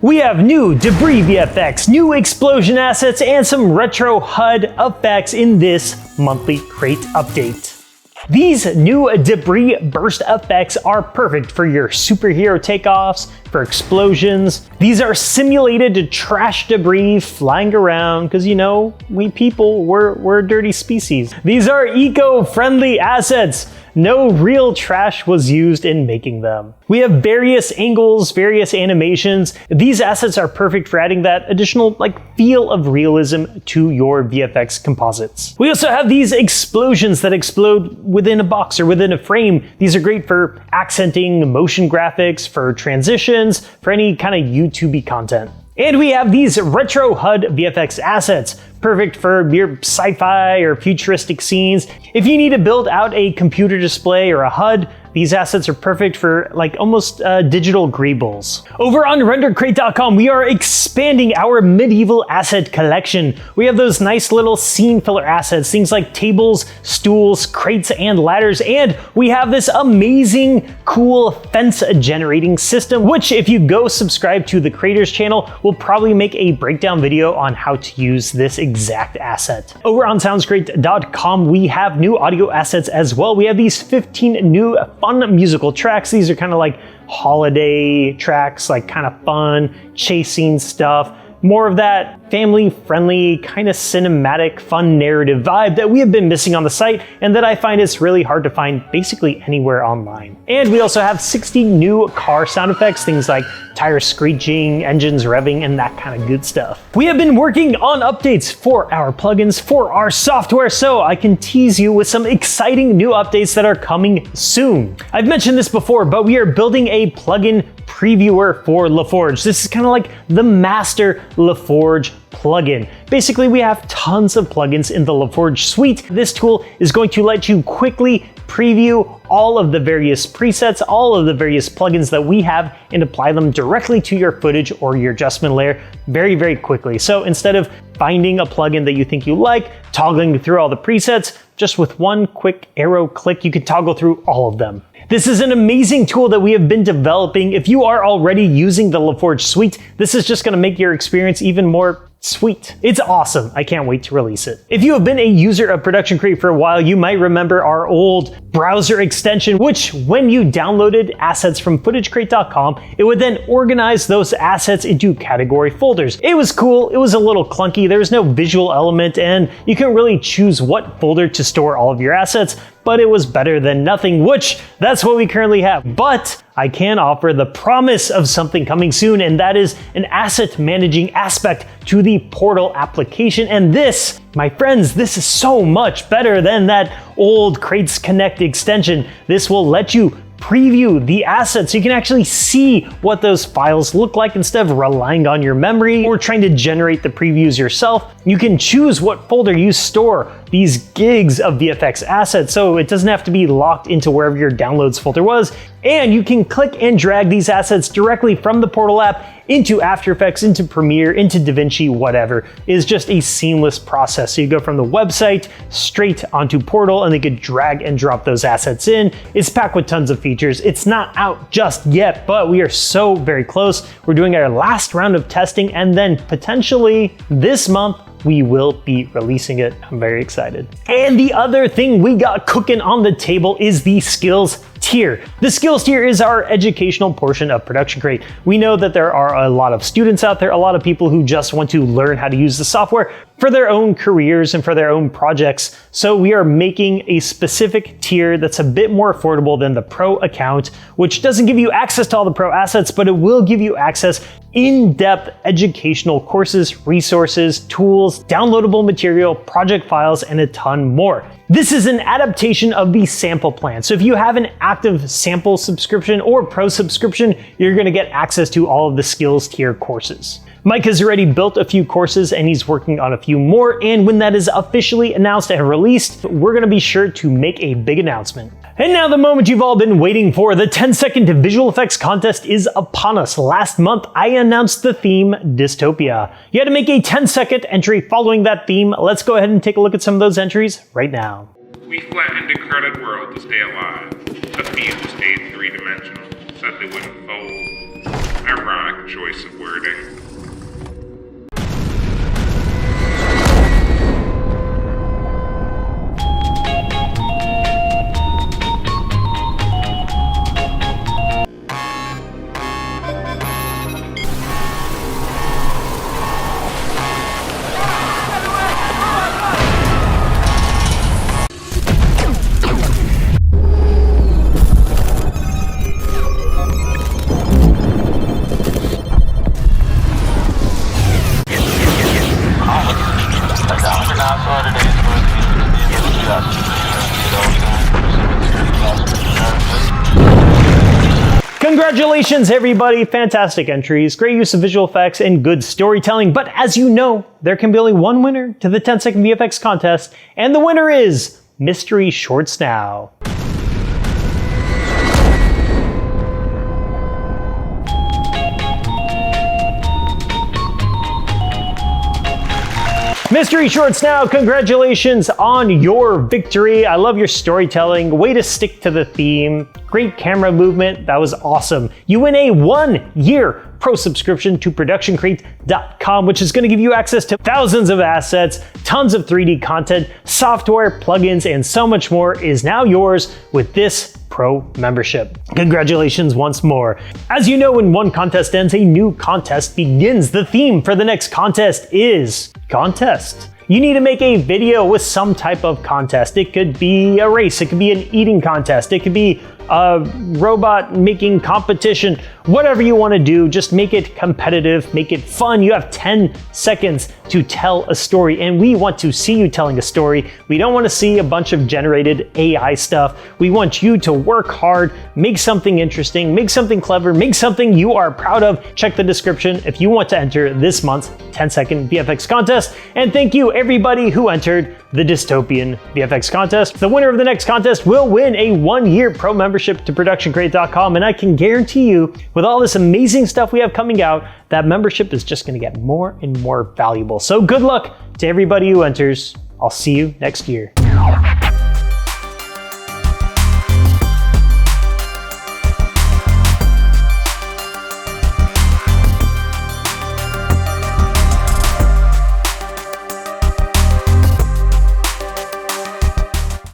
We have new debris VFX, new explosion assets, and some retro HUD effects in this monthly crate update. These new debris burst effects are perfect for your superhero takeoffs, for explosions. These are simulated trash debris flying around because, you know, we people, we're a dirty species. These are eco-friendly assets. No real trash was used in making them. We have various angles, various animations. These assets are perfect for adding that additional feel of realism to your VFX composites. We also have these explosions that explode within a box or within a frame. These are great for accenting motion graphics, for transitions, for any kind of YouTube-y content. And we have these retro HUD VFX assets, perfect for your sci-fi or futuristic scenes. If you need to build out a computer display or a HUD, these assets are perfect for almost digital greebles. Over on RenderCrate.com, we are expanding our medieval asset collection. We have those nice little scene filler assets, things like tables, stools, crates, and ladders, and we have this amazing, cool fence generating system, which if you go subscribe to the creators channel, we'll probably make a breakdown video on how to use this exact asset. Over on SoundsCrate.com, we have new audio assets as well. We have these 15 new fun musical tracks. These are kind of like holiday tracks, kind of fun, chasing stuff. More of that family-friendly, kind of cinematic, fun narrative vibe that we have been missing on the site and that I find is really hard to find basically anywhere online. And we also have 60 new car sound effects, things like tires screeching, engines revving, and that kind of good stuff. We have been working on updates for our plugins, for our software, so I can tease you with some exciting new updates that are coming soon. I've mentioned this before, but we are building a plugin previewer for LaForge. This is kind of like the master LaForge plugin. Basically, we have tons of plugins in the LaForge suite. This tool is going to let you quickly preview all of the various presets, all of the various plugins that we have, and apply them directly to your footage or your adjustment layer very, very quickly. So instead of finding a plugin that you think you like, toggling through all the presets, just with one quick arrow click, you can toggle through all of them. This is an amazing tool that we have been developing. If you are already using the LaForge suite, this is just going to make your experience even more sweet. It's awesome. I can't wait to release it. If you have been a user of ProductionCrate for a while, you might remember our old browser extension, which when you downloaded assets from FootageCrate.com, it would then organize those assets into category folders. It was cool. It was a little clunky. There was no visual element, and you couldn't really choose what folder to store all of your assets, but it was better than nothing, which that's what we currently have. But I can offer the promise of something coming soon, and that is an asset managing aspect to the portal application. And this, my friends, this is so much better than that old Crates Connect extension. This will let you preview the assets so you can actually see what those files look like instead of relying on your memory or trying to generate the previews yourself. You can choose what folder you store these gigs of VFX assets, so it doesn't have to be locked into wherever your downloads folder was. And you can click and drag these assets directly from the Portal app into After Effects, into Premiere, into DaVinci, whatever. It is just a seamless process. So you go from the website straight onto Portal and they could drag and drop those assets in. It's packed with tons of features. It's not out just yet, but we are so very close. We're doing our last round of testing, and then potentially this month, we will be releasing it. I'm very excited. And the other thing we got cooking on the table is the skills tier. The skills tier is our educational portion of ProductionCrate. We know that there are a lot of students out there, a lot of people who just want to learn how to use the software for their own careers and for their own projects. So we are making a specific tier that's a bit more affordable than the Pro account, which doesn't give you access to all the Pro assets, but it will give you access in-depth educational courses, resources, tools, downloadable material, project files, and a ton more. This is an adaptation of the sample plan. So if you have an active sample subscription or Pro subscription, you're gonna get access to all of the skills tier courses. Mike has already built a few courses and he's working on a few more. And when that is officially announced and released, we're gonna be sure to make a big announcement. And now the moment you've all been waiting for, the 10-second visual effects contest is upon us. Last month, I announced the theme Dystopia. You had to make a 10-second entry following that theme. Let's go ahead and take a look at some of those entries right now. We flattened a crowded world to stay alive. The theme stayed three-dimensional, said they wouldn't fold. Ironic choice of wording. Congratulations, everybody! Fantastic entries, great use of visual effects, and good storytelling. But as you know, there can be only one winner to the 10-second VFX contest, and the winner is Mystery Shorts Now. Mystery Shorts Now, congratulations on your victory. I love your storytelling. Way to stick to the theme. Great camera movement. That was awesome. You win a 1-year pro subscription to ProductionCrate.com, which is going to give you access to thousands of assets, tons of 3D content, software, plugins, and so much more is now yours with this pro membership. Congratulations once more. As you know, when one contest ends, a new contest begins. The theme for the next contest is contest. You need to make a video with some type of contest. It could be a race, it could be an eating contest, it could be a robot making competition, whatever you want to do, just make it competitive, make it fun. You have 10 seconds to tell a story, and we want to see you telling a story. We don't want to see a bunch of generated AI stuff. We want you to work hard, make something interesting, make something clever, make something you are proud of. Check the description if you want to enter this month's 10-second VFX contest. And thank you everybody who entered the Dystopian VFX contest. The winner of the next contest will win a 1-year pro membership to ProductionCrate.com, and I can guarantee you, with all this amazing stuff we have coming out, that membership is just going to get more and more valuable. So good luck to everybody who enters. I'll see you next year.